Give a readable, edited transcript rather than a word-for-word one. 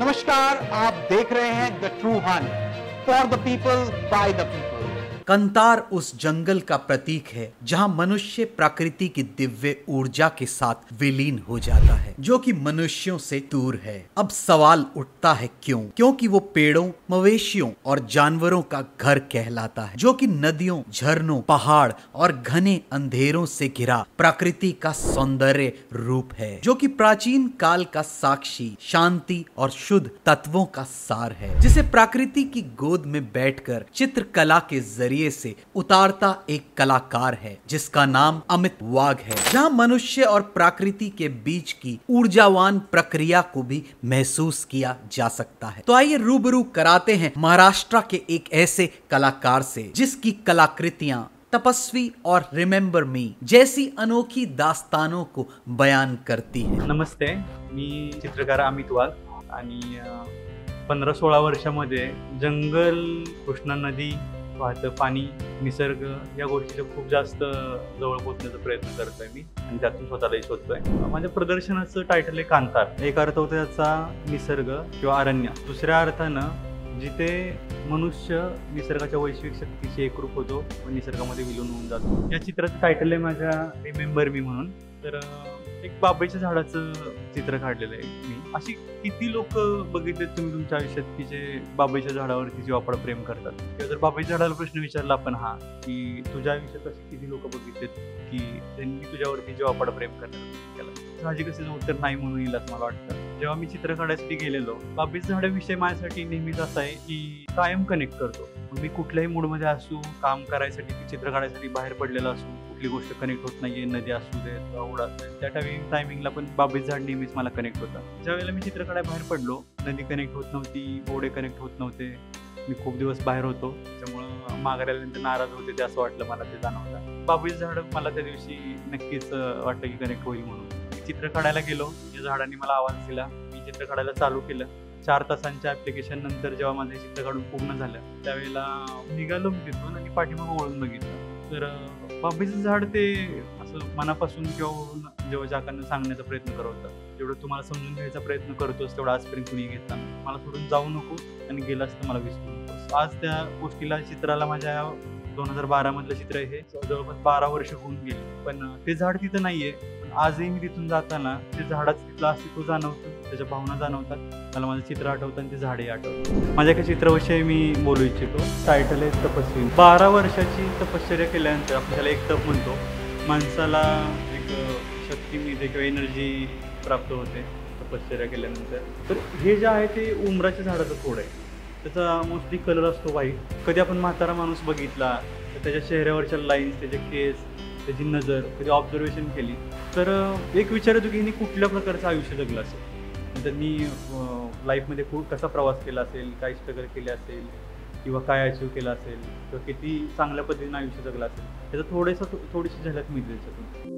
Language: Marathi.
नमस्कार, आप देख रहे हैं the true hunt, for the people by the people. कंतार उस जंगल का प्रतीक है जहां मनुष्य प्रकृति की दिव्य ऊर्जा के साथ विलीन हो जाता है, जो कि मनुष्यों से दूर है। अब सवाल उठता है क्यों? क्योंकि वो पेड़ों, मवेशियों और जानवरों का घर कहलाता है, जो कि नदियों, झरनों, पहाड़ और घने अंधेरों से घिरा प्रकृति का सौंदर्य रूप है, जो कि प्राचीन काल का साक्षी, शांति और शुद्ध तत्वों का सार है, जिसे प्रकृति की गोद में बैठकर चित्रकला के जरिए से उतारता एक कलाकार है, जिसका नाम अमित वाघ है, जहां मनुष्य और प्रकृति के बीच की ऊर्जावान प्रक्रिया को भी महसूस किया जा सकता है। तो आइए रूबरू कराते हैं महाराष्ट्र के एक ऐसे कलाकार से, जिसकी कलाकृतियां तपस्वी और रिमेंबर मी जैसी अनोखी दास्तानों को बयान करती है। नमस्ते, मी चित्रकार अमित वाघ आणि 15-16 वर्षामध्ये जंगल, कृष्णा नदी, वाहतं पाणी, निसर्ग या गोष्टीच्या खूप जास्त जवळ पोहोचण्याचा प्रयत्न करतोय मी आणि त्यातून स्वतःलाही शोधतोय। माझ्या प्रदर्शनाचं टायटल आहे कांतार। एक अर्थ होतो त्याचा निसर्ग किंवा अरण्य, दुसऱ्या अर्थानं जिथे मनुष्य निसर्गाच्या वैश्विक शक्तीशी एकरूप होतो व निसर्गामध्ये विलीन होऊन जातो। या चित्राचं टायटल आहे माझ्या रिमेंबर मी म्हणून। तर एक बाबळीच्या झाडाचं चित्र काढलेलं आहे मी। अशी किती लोक बघितले तुम्ही तुमच्या आयुष्यात की जे बाबळीच्या झाडावरती जीवापाड प्रेम करतात? किंवा जर बाबळीच्या झाडाला प्रश्न विचारला आपण हा की तुझ्या आयुष्यात अशी किती लोक बघितलेत की त्यांनी तुझ्यावरती जीवापाड प्रेम करण्याचा केला? साहजिकच उत्तर नाही म्हणून येईल असं मला वाटतं। जेव्हा मी चित्र काढायसाठी गेलेलो, बाबळीच्या झाडाविषयी माझ्यासाठी नेहमीच असं आहे की कायम कनेक्ट करतो। मी कुठल्याही मूडमध्ये असू, काम करायसाठी, चित्र काढायसाठी बाहेर पडलेला असू, कुठली गोष्ट कनेक्ट होत नाहीये, नदी असू देत, ओढा असू देत, त्या टायमिंगला पण बाबळीचं झाड नेहमीच मला कनेक्ट होतं। ज्या वेळेला मी चित्र काढायला बाहेर पडलो, नदी कनेक्ट होत नव्हती, ओढे कनेक्ट होत नव्हते, मी खूप दिवस बाहेर होतो, त्याच्यामुळं माघारी आल्यानंतर नाराज होते ते असं वाटलं मला, ते जाणवलं। बाबळीचं झाड मला त्या दिवशी नक्कीच वाटलं की कनेक्ट होईल म्हणून। चित्र काढायला गेलो, या झाडाने मला आवाज दिला, मी चित्र काढायला चालू केलं। 4 तासांच्या ऍप्लिकेशन नंतर जेव्हा माझं चित्र काढून पूर्ण झालं, त्यावेळेला निघालो मी तिथून आणि पाठीमागं वळून बघितलं, तर बाबळीचं झाड ते असं मनापासून किंवा जेव्हा जाकांना सांगण्याचा प्रयत्न करत होतं, जेवढं तुम्हाला समजून घ्यायचा प्रयत्न करतोस तेवढा आजपर्यंत कुणी घेतला नाही, मला सोडून जाऊ नको आणि गेलास तर मला विसरू नकोस। आज त्या गोष्टीला, चित्राला, माझ्या 2012 मधलं चित्र आहे हे, जवळपास 12 वर्ष होऊन गेली, पण ते झाड तिथं नाहीये। आजही मी तिथून जाताना ते झाडाचं तिथलं अस्तित्व जाणवतं, त्याच्या भावना जाणवतात, मला माझं चित्र आठवतं आणि ते झाडही आठवतं। माझ्या एका चित्राविषयी मी बोलू इच्छितो। टायटल आहे तपस्वी। 12 वर्षाची तपश्चर्या केल्यानंतर, आपण त्याला एक तप म्हणतो, माणसाला एक शक्ती मिळते किंवा एनर्जी प्राप्त होते तपश्चर्या केल्यानंतर। तर हे जे आहे ते उमराच्या झाडाचं खोड आहे, त्याचा मोस्टली कलर असतो व्हाईट। कधी आपण म्हातारा माणूस बघितला तर त्याच्या चेहऱ्यावरच्या लाईन्स, त्याचे केस, त्याची नजर कधी ऑब्झर्वेशन केली तर एक विचार येतो की हिने कुठल्या प्रकारचं आयुष्य जगलं असेल, त्यांनी लाईफमध्ये खूप कसा प्रवास केला असेल, काय स्ट्रगल केले असेल किंवा काय अचीव केलं असेल किंवा किती चांगल्या पद्धतीने आयुष्य जगलं असेल, त्याचं थोडीशी झलक मिळते त्याच्यातून।